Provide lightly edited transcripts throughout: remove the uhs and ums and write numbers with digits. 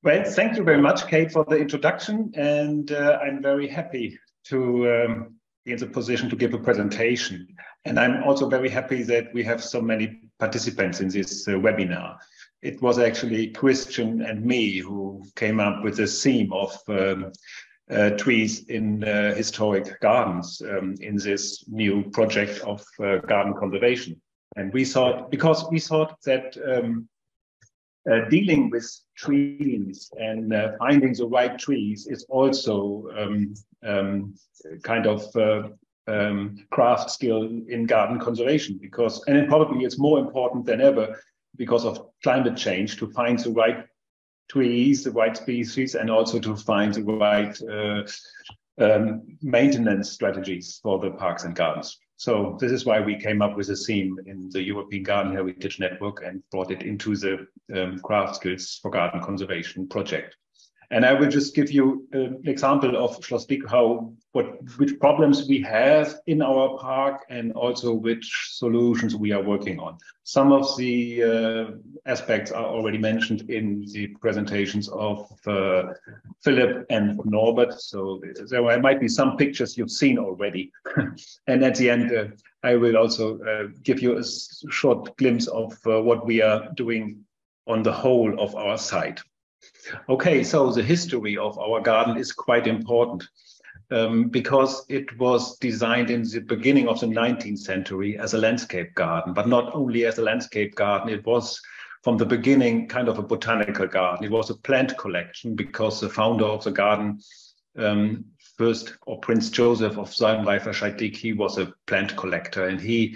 Well, thank you very much, Kate, for the introduction. And I'm very happy to be in the position to give a presentation. And I'm also very happy that we have so many participants in this webinar. It was actually Christian and me who came up with the theme of trees in historic gardens in this new project of garden conservation. And we thought, because we thought that dealing with trees and finding the right trees is also kind of craft skill in garden conservation, because, and it probably is more important than ever because of climate change, to find the right trees, the right species, and also to find the right maintenance strategies for the parks and gardens. So this is why we came up with a theme in the European Garden Heritage Network and brought it into the Craft Skills for Garden Conservation project. And I will just give you an example of Schloss Dyck, which problems we have in our park and also which solutions we are working on. Some of the aspects are already mentioned in the presentations of Philip and Norbert. So there might be some pictures you've seen already. And at the end, I will also give you a short glimpse of what we are doing on the whole of our site. Okay, so the history of our garden is quite important because it was designed in the beginning of the 19th century as a landscape garden, but not only as a landscape garden, it was from the beginning kind of a botanical garden. It was a plant collection because the founder of the garden, Prince Joseph of Dyck, he was a plant collector, and he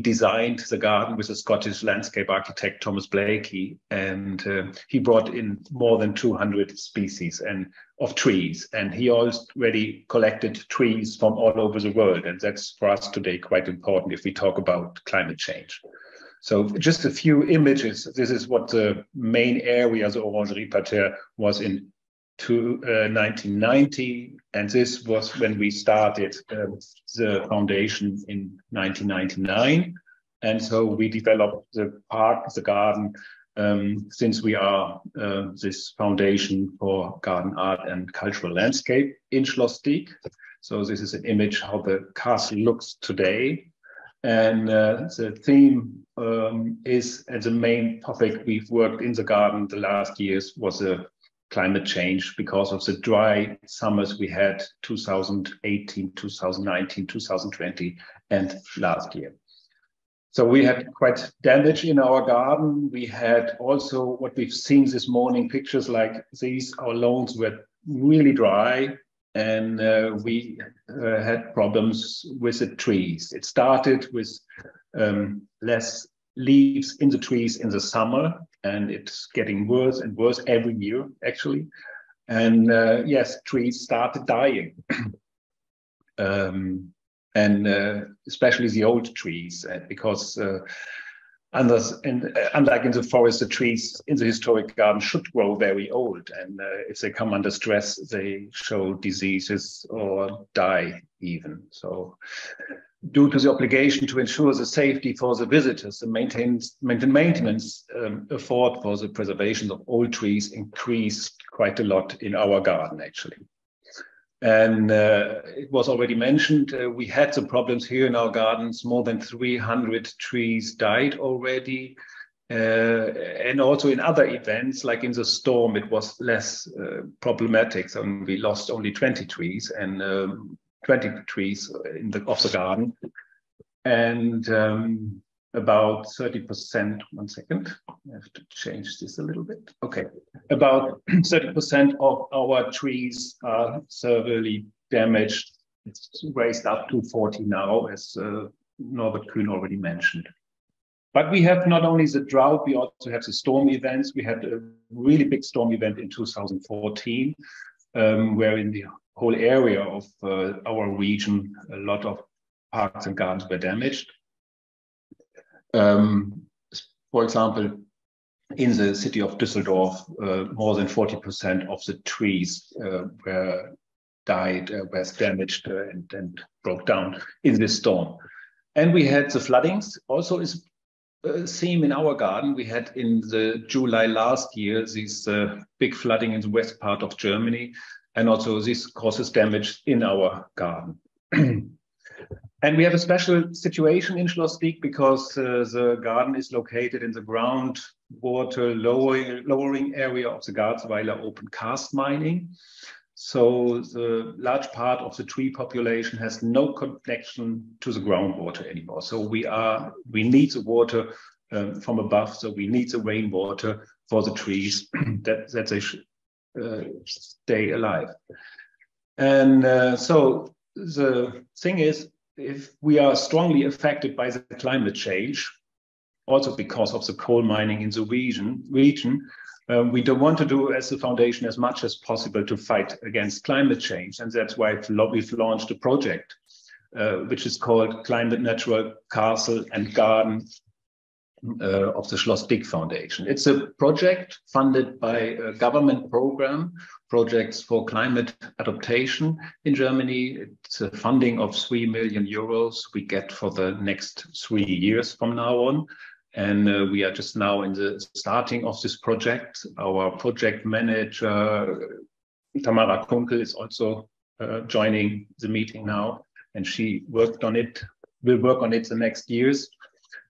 designed the garden with a Scottish landscape architect, Thomas Blakey, and he brought in more than 200 species of trees. And he already collected trees from all over the world. And that's for us today quite important if we talk about climate change. So just a few images. This is what the main area, the Orangerie Parterre, was in 1990, and this was when we started the foundation in 1999. And so we developed the park, the garden, since we are this foundation for garden art and cultural landscape in Schloss Dyck. So this is an image how the castle looks today. And the theme is, and the main topic we've worked in the garden the last years was climate change because of the dry summers we had 2018, 2019, 2020, and last year. So we had quite damage in our garden. We had also what we've seen this morning, pictures like these. Our lawns were really dry, and we had problems with the trees. It started with less leaves in the trees in the summer, and it's getting worse and worse every year, actually. And yes, trees started dying. Especially the old trees, because unlike in the forest, the trees in the historic garden should grow very old. And if they come under stress, they show diseases or die even. So due to the obligation to ensure the safety for the visitors, the maintenance effort for the preservation of old trees increased quite a lot in our garden, actually. And it was already mentioned, we had some problems here in our gardens. More than 300 trees died already. And also in other events, like in the storm, it was less problematic. So we lost only 20 trees and 20 trees of the garden. And about 30%, one second, I have to change this a little bit. Okay, about 30% of our trees are severely damaged. It's raised up to 40 now, as Norbert Kühn already mentioned. But we have not only the drought, we also have the storm events. We had a really big storm event in 2014, where in the whole area of our region, a lot of parks and gardens were damaged. For example, in the city of Düsseldorf, more than 40% of the trees were damaged and broke down in this storm. And we had the floodings. Also is theme in our garden. We had in the July last year this big flooding in the west part of Germany, and also this causes damage in our garden. And we have a special situation in Schloss Dyck because the garden is located in the groundwater lowering area of the Garzweiler open cast mining. So the large part of the tree population has no connection to the groundwater anymore. So we need the water from above. So we need the rainwater for the trees that they stay alive. And so the thing is, if we are strongly affected by the climate change, also because of the coal mining in the region, we don't want to do as the foundation as much as possible to fight against climate change. And that's why we've launched a project, which is called Climate Natural Castle and Garden of the Schloss Dyck Foundation. It's a project funded by a government program, Projects for Climate Adaptation in Germany. It's a funding of 3 million euros we get for the next 3 years from now on. And we are just now in the starting of this project. Our project manager, Tamara Kunkel, is also joining the meeting now, and she will work on it the next years.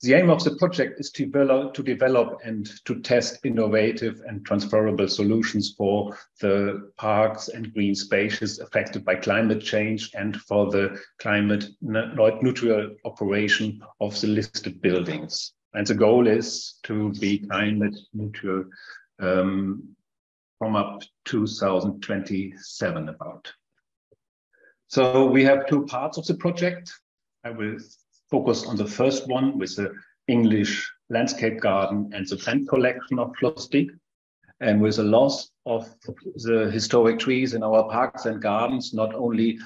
The aim of the project is to develop and to test innovative and transferable solutions for the parks and green spaces affected by climate change and for the climate neutral operation of the listed buildings. And the goal is to be climate neutral from up 2027 about. So we have two parts of the project. I will focus on the first one with the English landscape garden and the plant collection of Schloss Dyck. And with the loss of the historic trees in our parks and gardens, not only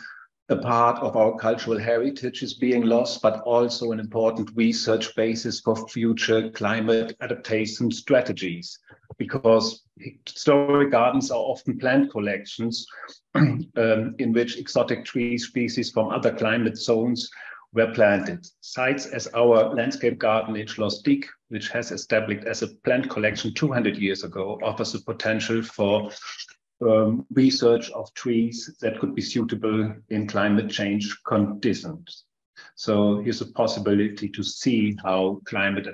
a part of our cultural heritage is being lost, but also an important research basis for future climate adaptation strategies. Because historic gardens are often plant collections in which exotic tree species from other climate zones were planted. Sites as our landscape garden in Schloss Dyck, which has established as a plant collection 200 years ago, offers the potential for research of trees that could be suitable in climate change conditions. So here's a possibility to see how climate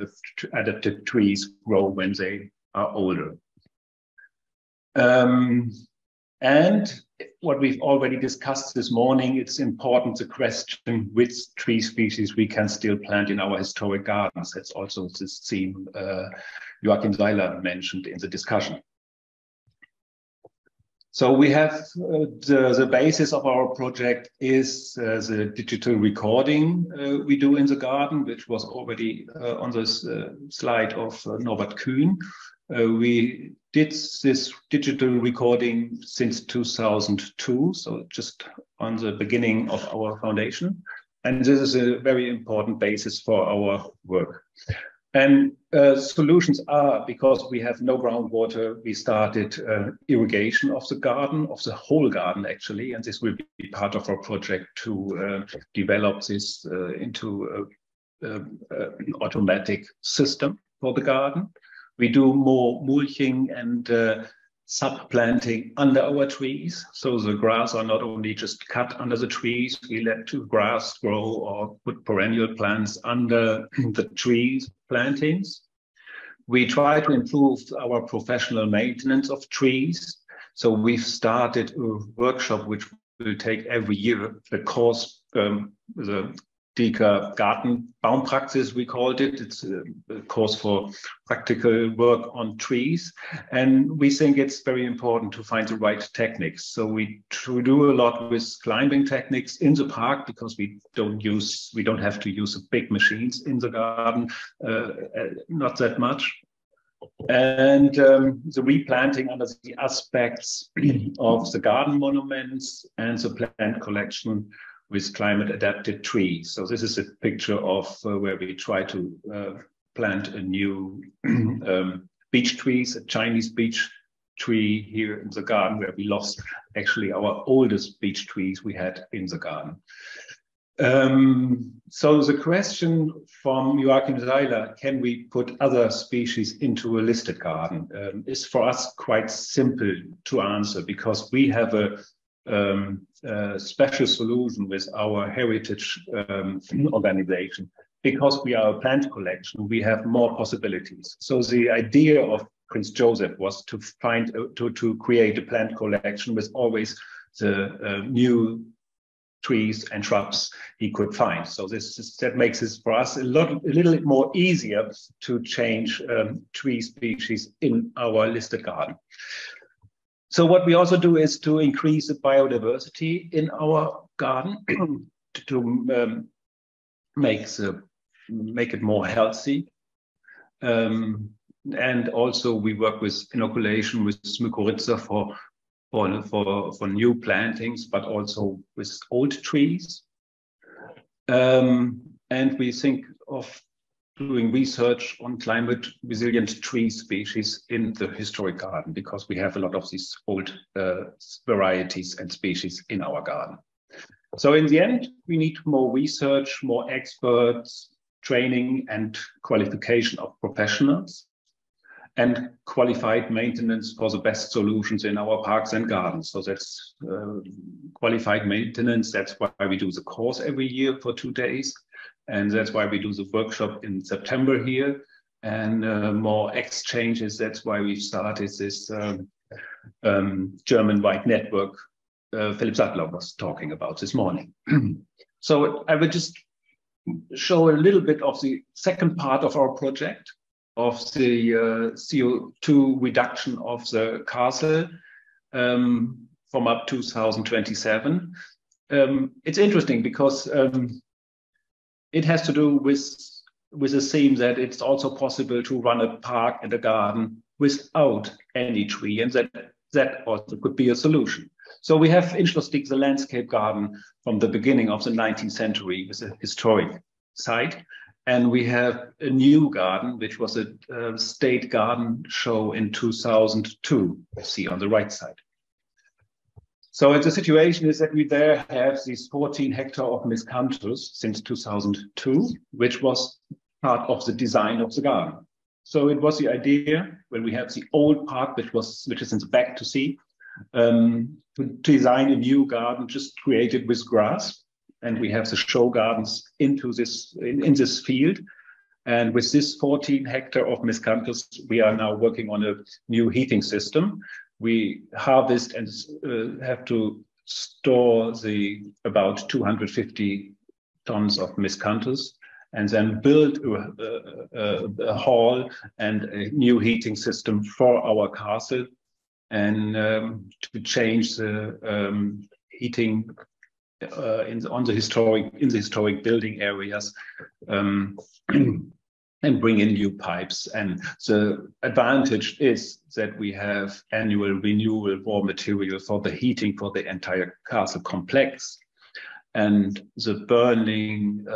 adapted trees grow when they are older. And what we've already discussed this morning, it's important to question which tree species we can still plant in our historic gardens. That's also this theme Joachim Seiler mentioned in the discussion. So we have the basis of our project is the digital recording we do in the garden, which was already on this slide of Norbert Kühn. We did this digital recording since 2002, so just on the beginning of our foundation. And this is a very important basis for our work. And solutions are, because we have no groundwater, we started irrigation of the garden, of the whole garden actually, and this will be part of our project to develop this into an automatic system for the garden. We do more mulching and sub-planting under our trees. So the grass are not only just cut under the trees, we let the grass grow or put perennial plants under the trees plantings. We try to improve our professional maintenance of trees. So we've started a workshop which will take every year, the course, the Dycker Garten Baumpraxis, we called it. It's a course for practical work on trees. And we think it's very important to find the right techniques. So we do a lot with climbing techniques in the park because we don't have to use big machines in the garden, not that much. And the replanting under the aspects of the garden monuments and the plant collection with climate adapted trees. So this is a picture of where we try to plant a new beech trees, a Chinese beech tree here in the garden where we lost actually our oldest beech trees we had in the garden. So the question from Joachim Seiler, can we put other species into a listed garden, is for us quite simple to answer, because we have a special solution with our heritage organization. Because we are a plant collection, we have more possibilities. So the idea of Prince Joseph was to create a plant collection with always the new trees and shrubs he could find. So that makes it for us a little bit more easier to change tree species in our listed garden. So what we also do is to increase the biodiversity in our garden to make it more healthy. And also we work with inoculation with mycorrhiza for new plantings, but also with old trees. And we think of doing research on climate resilient tree species in the historic garden, because we have a lot of these old varieties and species in our garden. So in the end, we need more research, more experts, training and qualification of professionals, and qualified maintenance for the best solutions in our parks and gardens. So that's qualified maintenance. That's why we do the course every year for 2 days. And that's why we do the workshop in September here, and more exchanges. That's why we've started this German-wide network Philipp Sattler was talking about this morning. So I will just show a little bit of the second part of our project, of the CO2 reduction of the castle from up to 2027. It's interesting because it has to do with the theme that it's also possible to run a park and a garden without any tree, and that also could be a solution. So we have in Schloss Dyck the landscape garden from the beginning of the 19th century with a historic site. And we have a new garden, which was a state garden show in 2002, you see on the right side. So the situation is that we there have these 14 hectares of miscanthus since 2002, which was part of the design of the garden. So it was the idea, when we have the old park, which is in the back to see, to design a new garden just created with grass. And we have the show gardens into this in this field. And with this 14 hectares of miscanthus, we are now working on a new heating system. We harvest and have to store about 250 tons of miscanthus, and then build a hall and a new heating system for our castle, and to change the heating in the historic building areas, and bring in new pipes. And the advantage is that we have annual renewal raw material for the heating for the entire castle complex, and the burning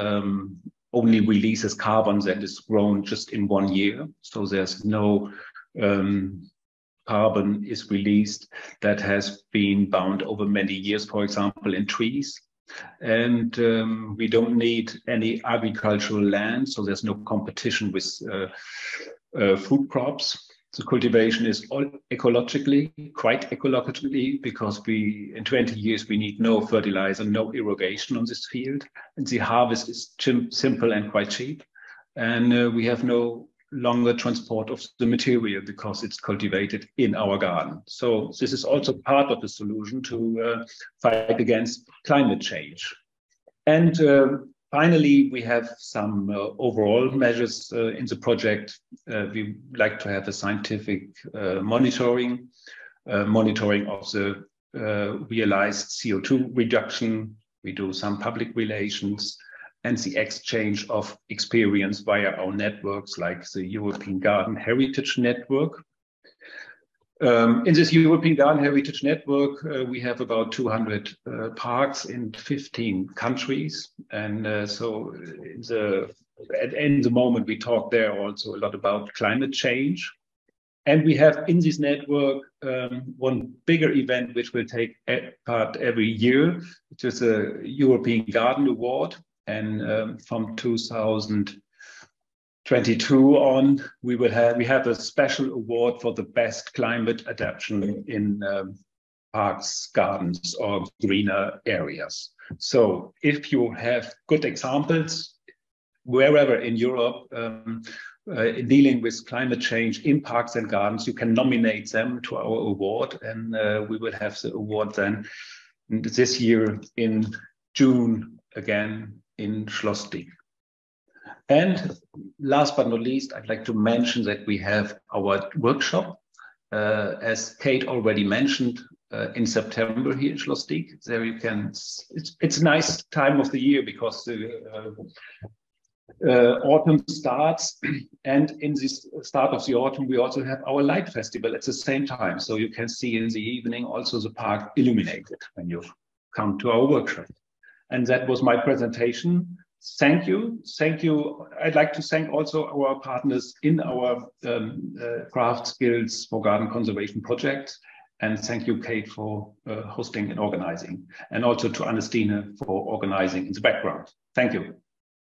only releases carbon that is grown just in 1 year. So there's no carbon is released that has been bound over many years, for example, in trees. And we don't need any agricultural land, so there's no competition with food crops. The cultivation is all quite ecologically, because in 20 years we need no fertilizer, no irrigation on this field. And the harvest is simple and quite cheap. And we have no longer transport of the material because it's cultivated in our garden. So this is also part of the solution to fight against climate change. And finally, we have some overall measures in the project. We like to have a scientific monitoring of the realized CO2 reduction. We do some public relations, and the exchange of experience via our networks like the European Garden Heritage Network. In this European Garden Heritage Network, we have about 200 parks in 15 countries. And so in the moment we talk there also a lot about climate change. And we have in this network one bigger event which will take part every year, which is a European Garden Award. And from 2022 on, we have a special award for the best climate adaptation in parks, gardens, or greener areas. So if you have good examples wherever in Europe dealing with climate change in parks and gardens, you can nominate them to our award, and we will have the award then this year in June again in Schloss Dyck. And last but not least, I'd like to mention that we have our workshop, as Kate already mentioned, in September here in Schloss Dyck. There you can, it's a nice time of the year because the autumn starts, and in this start of the autumn we also have our light festival at the same time, so you can see in the evening also the park illuminated when you come to our workshop. And that was my presentation. Thank you. I'd like to thank also our partners in our craft skills for garden conservation project, and thank you, Kate, for hosting and organizing, and also to Ernestine for organizing in the background. Thank you.